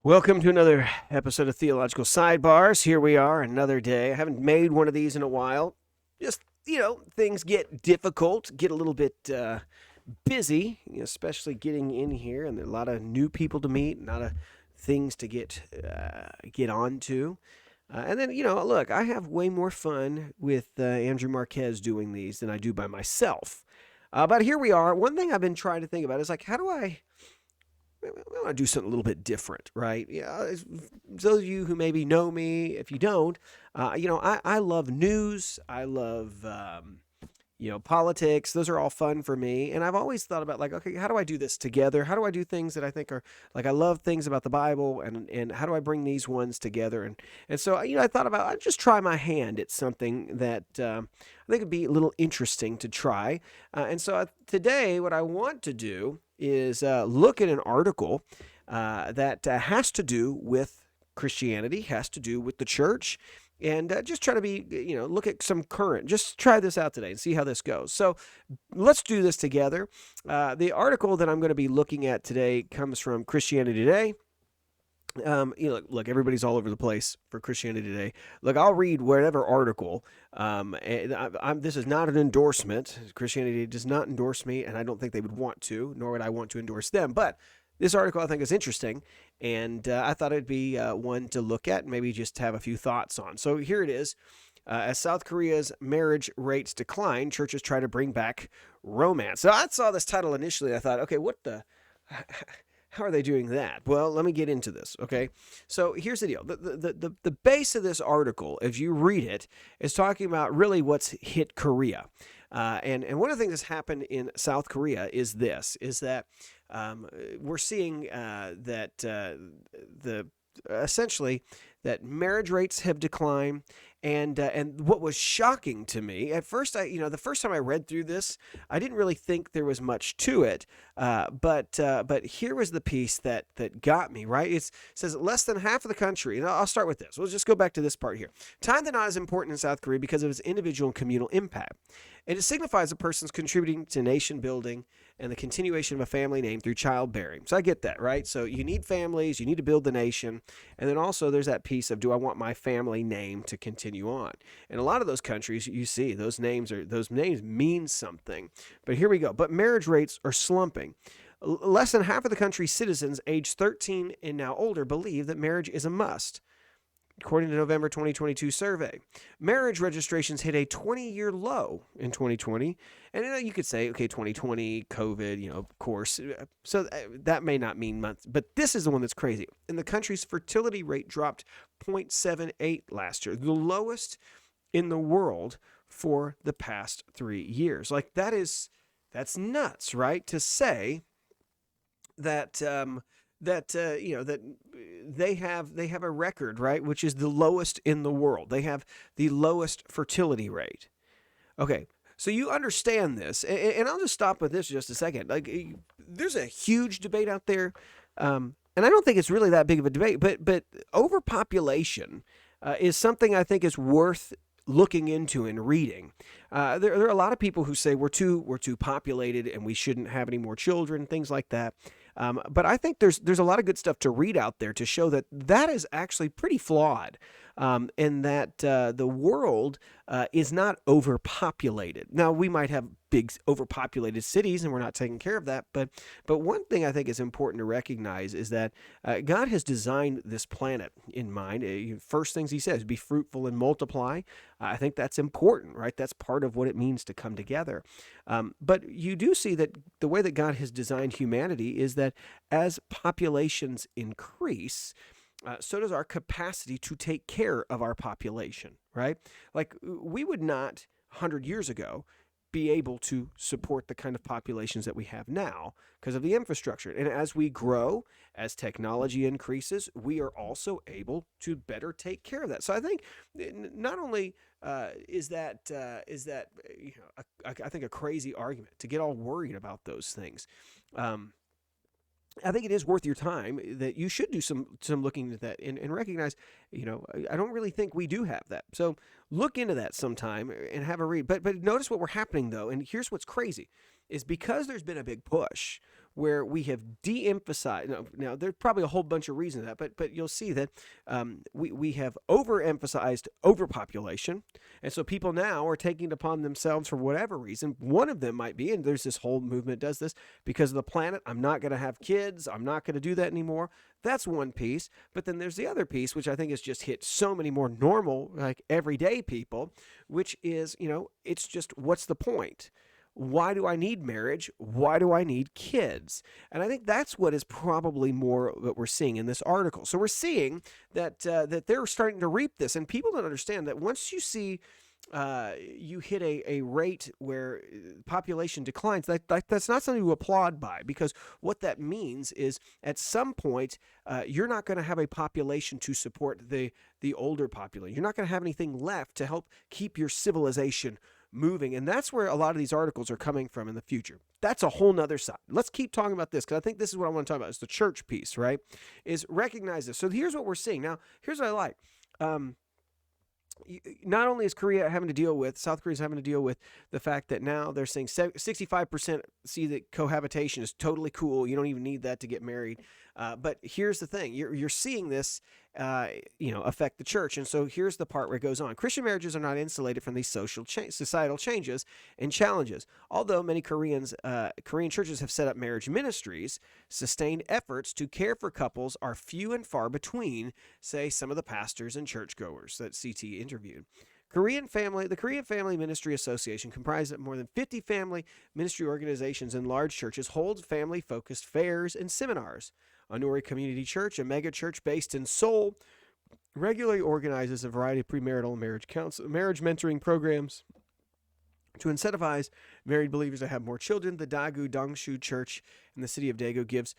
Welcome to another episode of Theological Sidebars. Here we are, another day. I haven't made one of these in a while. Just, things get difficult, get a little bit busy, especially getting in here, and there are a lot of new people to meet, a lot of things to get on to. And then, look, I have way more fun with Andrew Marquez doing these than I do by myself. But here we are. One thing I've been trying to think about is like, how do I want to do something a little bit different, right? Yeah, those of you who maybe know me, if you don't, I love news. I love, politics. Those are all fun for me. And I've always thought about like, okay, how do I do this together? How do I do things that I think are like, I love things about the Bible and how do I bring these ones together? And so, I thought about, I'd just try my hand at something that I think would be a little interesting to try. And so today, what I want to do is look at an article that has to do with Christianity, has to do with the church, and just try to be, look at some current. Just try this out today and see how this goes. So let's do this together. The article that I'm going to be looking at today comes from Christianity Today. Look, everybody's all over the place for Christianity Today. Look, I'll read whatever article. This is not an endorsement. Christianity does not endorse me, and I don't think they would want to, nor would I want to endorse them. But this article I think is interesting, and I thought it'd be one to look at and maybe just have a few thoughts on. So here it is. As South Korea's marriage rates decline, churches try to bring back romance. So I saw this title initially, and I thought, okay, what the... How are they doing that? Well, let me get into this, okay? So here's the deal. The base of this article, if you read it, is talking about really what's hit Korea. And one of the things that's happened in South Korea is that we're seeing that essentially that marriage rates have declined. And what was shocking to me at first, the first time I read through this, I didn't really think there was much to it. But here was the piece that got me, right. It says less than half of the country, and I'll start with this. We'll just go back to this part here. Time that not as important in South Korea because of its individual and communal impact. And it signifies a person's contributing to nation building and the continuation of a family name through childbearing. So I get that, right? So you need families, you need to build the nation. And then also there's that piece of, do I want my family name to continue on? And a lot of those countries, you see, those names mean something. But here we go. But marriage rates are slumping. Less than half of the country's citizens aged 13 and now older believe that marriage is a must, according to November 2022 survey. Marriage registrations hit a 20-year low in 2020. And you could say, okay, 2020, COVID, of course. So that may not mean months. But this is the one that's crazy. And the country's fertility rate dropped 0.78 last year, the lowest in the world for the past 3 years. Like that's nuts, right? To say that that they have a record, right, which is the lowest in the world. They have the lowest fertility rate. Okay, so you understand this, and I'll just stop with this just a second. Like, there's a huge debate out there, and I don't think it's really that big of a debate. But overpopulation is something I think is worth looking into and reading. There are a lot of people who say we're too populated and we shouldn't have any more children, things like that. But I think there's a lot of good stuff to read out there to show that is actually pretty flawed, and that the world is not overpopulated. Now, we might have big overpopulated cities, and we're not taking care of that. But one thing I think is important to recognize is that God has designed this planet in mind. First things He says, be fruitful and multiply. I think that's important, right? That's part of what it means to come together. But you do see that the way that God has designed humanity is that as populations increase, so does our capacity to take care of our population, right? Like, we would not 100 years ago be able to support the kind of populations that we have now because of the infrastructure. And as we grow, as technology increases, we are also able to better take care of that. So I think not only is that I think a crazy argument to get all worried about those things. I think it is worth your time that you should do some looking at that and recognize, I don't really think we do have that. So look into that sometime and have a read. But notice what we're happening though, and here's what's crazy, is because there's been a big push, where we have de-emphasized. Now there's probably a whole bunch of reasons for that, but you'll see that we have overemphasized overpopulation, and so people now are taking it upon themselves for whatever reason. One of them might be, and there's this whole movement that does this because of the planet. I'm not going to have kids. I'm not going to do that anymore. That's one piece. But then there's the other piece, which I think has just hit so many more normal, like everyday people, which is, it's just, what's the point? Why do I need marriage? Why do I need kids? And I think that's what is probably more what we're seeing in this article. So we're seeing that that they're starting to reap this, and people don't understand that once you see you hit a rate where population declines, that's not something to applaud by, because what that means is at some point you're not going to have a population to support the older population. You're not going to have anything left to help keep your civilization moving. And that's where a lot of these articles are coming from in the future. That's a whole nother side. Let's keep talking about this, because I think this is what I want to talk about. It's the church piece, right? Is recognize this. So here's what we're seeing. Now, here's what I like. Not only is South Korea is having to deal with the fact that now they're saying 65% see that cohabitation is totally cool. You don't even need that to get married. But here's the thing. You're seeing this, affect the church. And so here's the part where it goes on. Christian marriages are not insulated from these societal changes and challenges. Although many Korean churches have set up marriage ministries, sustained efforts to care for couples are few and far between, say some of the pastors and churchgoers that CT interviewed. The Korean Family Ministry Association, comprised of more than 50 family ministry organizations and large churches, holds family-focused fairs and seminars. Onuri Community Church, a mega church based in Seoul, regularly organizes a variety of premarital and marriage mentoring programs to incentivize married believers to have more children. The Daegu Dongshu Church in the city of Daegu gives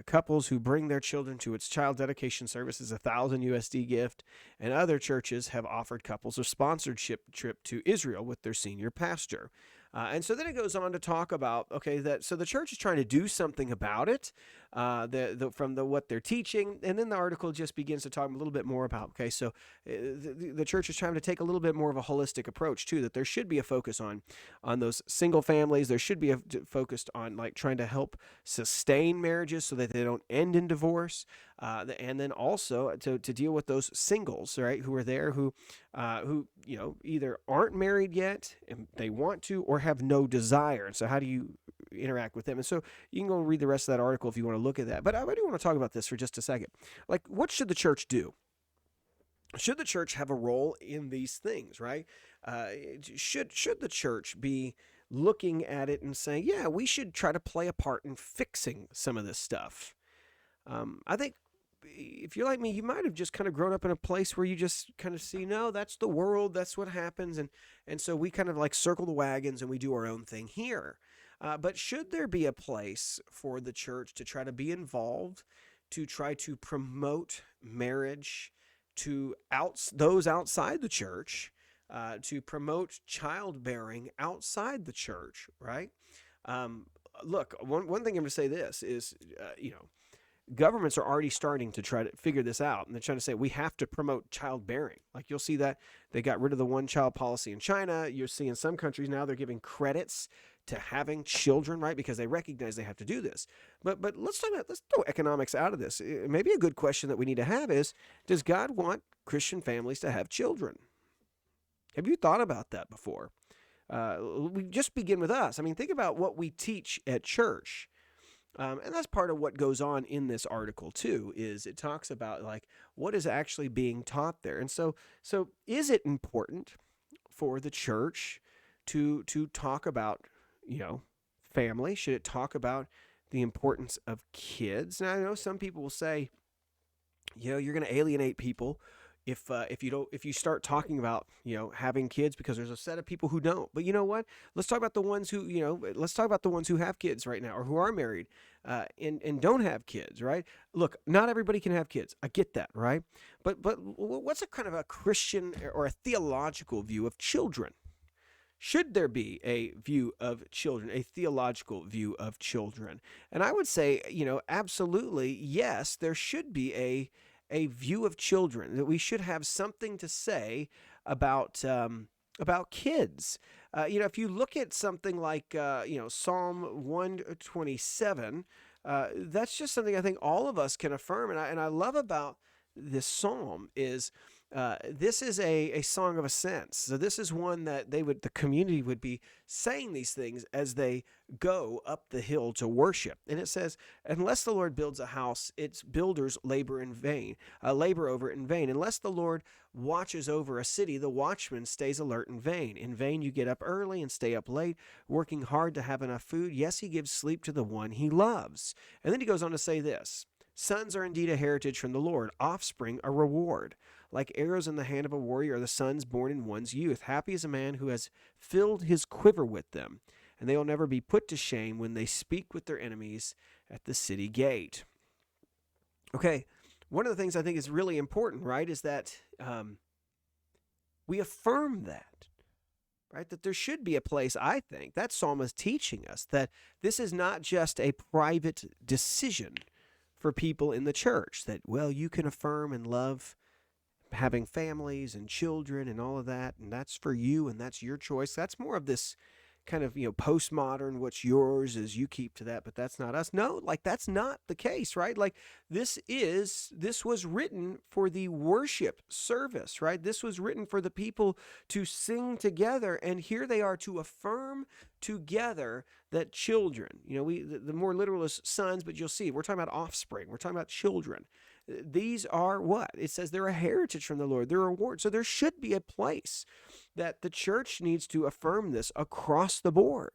couples who bring their children to its child dedication services $1,000 gift, and other churches have offered couples a sponsored trip to Israel with their senior pastor. And so then it goes on to talk about, so the church is trying to do something about it, from what they're teaching, and then the article just begins to talk a little bit more about, the church is trying to take a little bit more of a holistic approach too, that there should be a focus on those single families. There should be a focused on like trying to help sustain marriages so that they don't end in divorce, and then also to deal with those singles, right, who are there, who either aren't married yet and they want to, or have no desire. And so how do you interact with them? And so you can go read the rest of that article if you want to look at that. But I do want to talk about this for just a second. Like, what should the church do? Should the church have a role in these things, right? Should the church be looking at it and saying, yeah, we should try to play a part in fixing some of this stuff? I think if you're like me, you might have just kind of grown up in a place where you just kind of see, no, that's the world, that's what happens. And so we kind of like circle the wagons and we do our own thing here. But should there be a place for the church to try to be involved, to try to promote marriage to those outside the church, to promote childbearing outside the church, right? Look, one thing I'm going to say this is, governments are already starting to try to figure this out, and they're trying to say we have to promote childbearing. Like, you'll see that they got rid of the one-child policy in China. You're seeing some countries now they're giving credits to having children, right? Because they recognize they have to do this. But let's throw economics out of this. Maybe a good question that we need to have is, does God want Christian families to have children? Have you thought about that before? We just begin with us. I mean, think about what we teach at church. And that's part of what goes on in this article too, is it talks about like what is actually being taught there. And so is it important for the church to talk about, family? Should it talk about the importance of kids? Now, I know some people will say, you're going to alienate people if you start talking about having kids, because there's a set of people who don't. But you know what? Let's talk about the ones who who have kids right now, or who are married and don't have kids, right? Look, not everybody can have kids. I get that, right? But what's a kind of a Christian or a theological view of children? Should there be a view of children, a theological view of children? And I would say, absolutely, yes, there should be a view of children, that we should have something to say about kids. If you look at something like, Psalm 127, that's just something I think all of us can affirm. And I love about this psalm is this is a song of ascents. So this is one that the community would be saying these things as they go up the hill to worship. And it says, unless the Lord builds a house, its builders labor over it in vain. Unless the Lord watches over a city, the watchman stays alert in vain. In vain you get up early and stay up late, working hard to have enough food. Yes, he gives sleep to the one he loves. And then he goes on to say this: sons are indeed a heritage from the Lord, offspring a reward. Like arrows in the hand of a warrior are the sons born in one's youth. Happy is a man who has filled his quiver with them, and they will never be put to shame when they speak with their enemies at the city gate. Okay, one of the things I think is really important, right, is that we affirm that, right? That there should be a place, I think, that psalm is teaching us that this is not just a private decision for people in the church, that, well, you can affirm and love having families and children and all of that, and that's for you and that's your choice. That's more of this kind of, postmodern, what's yours is you keep to that, but that's not us. No, like that's not the case, right? Like this was written for the worship service, right? This was written for the people to sing together, and here they are to affirm together that children, the more literal is sons, but you'll see, we're talking about offspring, we're talking about children. These are what? It says they're a heritage from the Lord. They're a reward. So there should be a place that the church needs to affirm this across the board.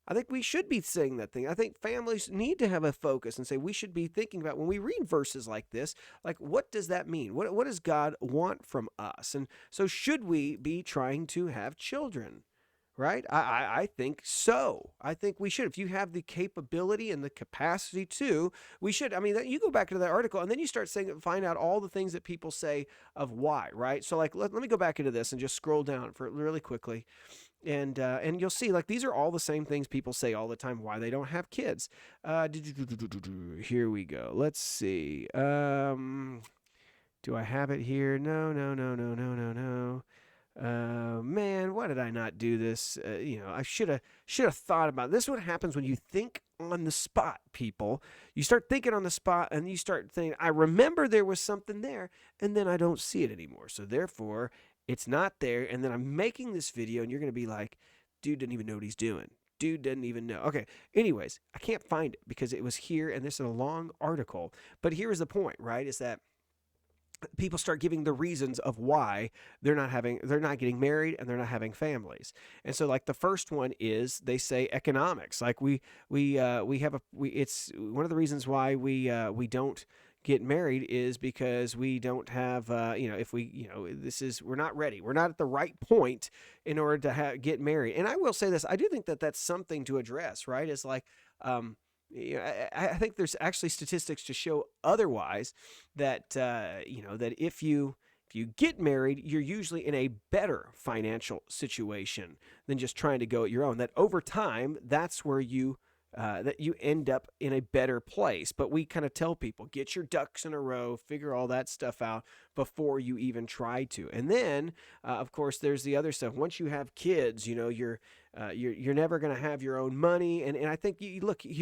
I think we should be saying that thing. I think families need to have a focus and say we should be thinking about when we read verses like this, like what does that mean? What does God want from us? And so should we be trying to have children? Right? I think so. I think we should. If you have the capability and the capacity to, we should. I mean, you go back into that article and then you start find out all the things that people say of why, right? So like, let me go back into this and just scroll down for really quickly. And you'll see, like, these are all the same things people say all the time, why they don't have kids. Here we go. Let's see. Do I have it here? No. Man, why did I not do this? I should have thought about it. This is what happens when you think on the spot, people. You start thinking on the spot and you start thinking, I remember there was something there, and then I don't see it anymore. So therefore, it's not there. And then I'm making this video and you're going to be like, dude didn't even know what he's doing. Dude didn't even know. Okay. Anyways, I can't find it because it was here and this is a long article. But here's the point, right? Is that people start giving the reasons of why they're not getting married and they're not having families. And so like the first one is they say economics. Like it's one of the reasons why we don't get married is because we don't have, we're not ready. We're not at the right point in order to get married. And I will say this, I do think that that's something to address, right? It's like, I think there's actually statistics to show otherwise that that if you get married, you're usually in a better financial situation than just trying to go at your own. That over time, that's where you end up in a better place. But we kind of tell people, get your ducks in a row, figure all that stuff out before you even try to. And then, of course, there's the other stuff. Once you have kids, you're never going to have your own money. And I think,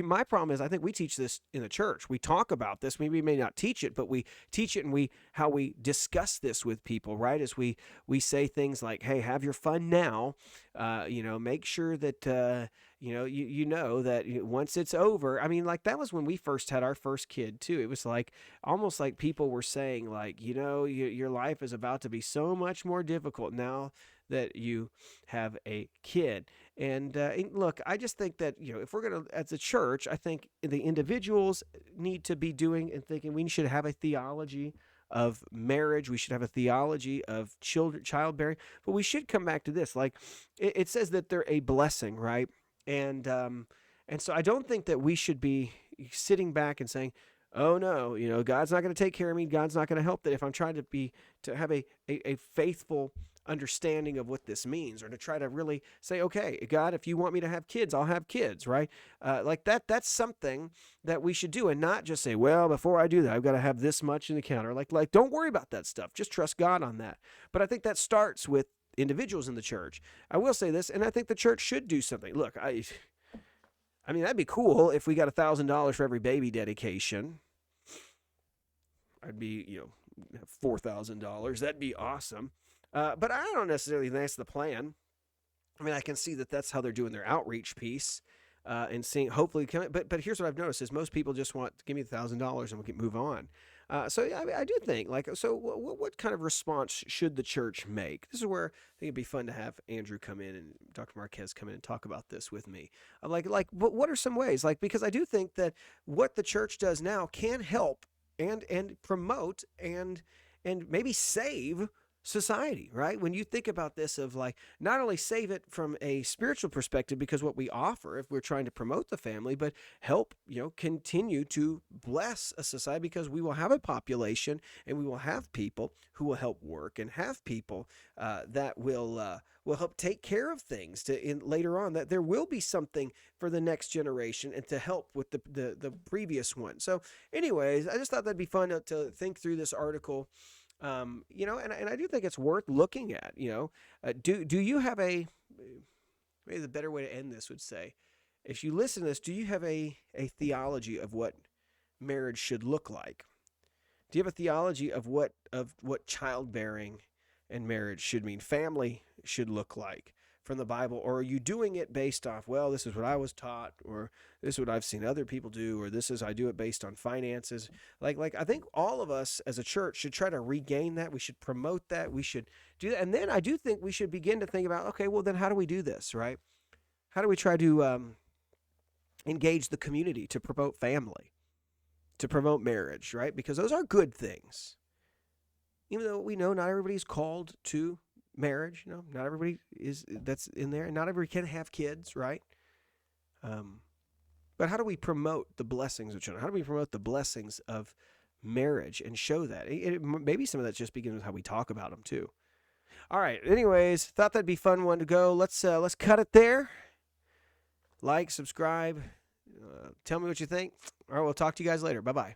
my problem is I think we teach this in the church. We talk about this. Maybe we may not teach it, but we teach it and how we discuss this with people, right? As we say things like, hey, have your fun now. Make sure that, that once it's over, I mean, like that was when we first had our first kid too. It was like, almost like people were saying like, your life is about to be so much more difficult now that you have a kid. And look, I just think that, if we're going to, as a church, I think the individuals need to be doing and thinking we should have a theology of marriage. We should have a theology of childbearing, but we should come back to this. Like it says that they're a blessing, right? And so I don't think that we should be sitting back and saying, oh no, God's not going to take care of me. God's not going to help that if I'm trying to have a faithful understanding of what this means, or to try to really say, okay, God, if you want me to have kids, I'll have kids, right? Like that's something that we should do, and not just say, well, before I do that, I've got to have this much in the counter. Like don't worry about that stuff. Just trust God on that. But I think that starts with individuals in the church. I will say this, and I think the church should do something. Look, I mean, that'd be cool if we got $1,000 for every baby dedication. I'd be, $4,000. That'd be awesome. But I don't necessarily think that's the plan. I mean, I can see that that's how they're doing their outreach piece, and seeing hopefully. But here's what I've noticed is most people just want give me $1,000 and we can move on. So I do think what kind of response should the church make? This is where I think it'd be fun to have Andrew come in and Dr. Marquez come in and talk about this with me. What are some ways? Because I do think that what the church does now can help and promote and maybe save society, right? When you think about this of not only save it from a spiritual perspective because what we offer if we're trying to promote the family, but help, continue to bless a society because we will have a population and we will have people who will help work and have people that will help take care of things later on, that there will be something for the next generation and to help with the previous one. So anyways, I just thought that'd be fun to think through this article. And I do think it's worth looking at. Do you have maybe the better way to end this would say, if you listen to this, do you have a theology of what marriage should look like? Do you have a theology of what childbearing and marriage should mean, family should look like from the Bible? Or are you doing it based off, well, this is what I was taught, or this is what I've seen other people do, or I do it based on finances? I think all of us as a church should try to regain that. We should promote that. We should do that. And then I do think we should begin to think about, okay, well then how do we do this, right? How do we try to engage the community to promote family, to promote marriage, right? Because those are good things. Even though we know not everybody's called to marriage, not everybody that's in there, and not everybody can have kids, right? But how do we promote the blessings of children? How do we promote the blessings of marriage and show that? Maybe some of that just begins with how we talk about them too. All right. Anyways, thought that'd be a fun one to go. Let's cut it there. Like, subscribe, tell me what you think. All right, we'll talk to you guys later. Bye-bye.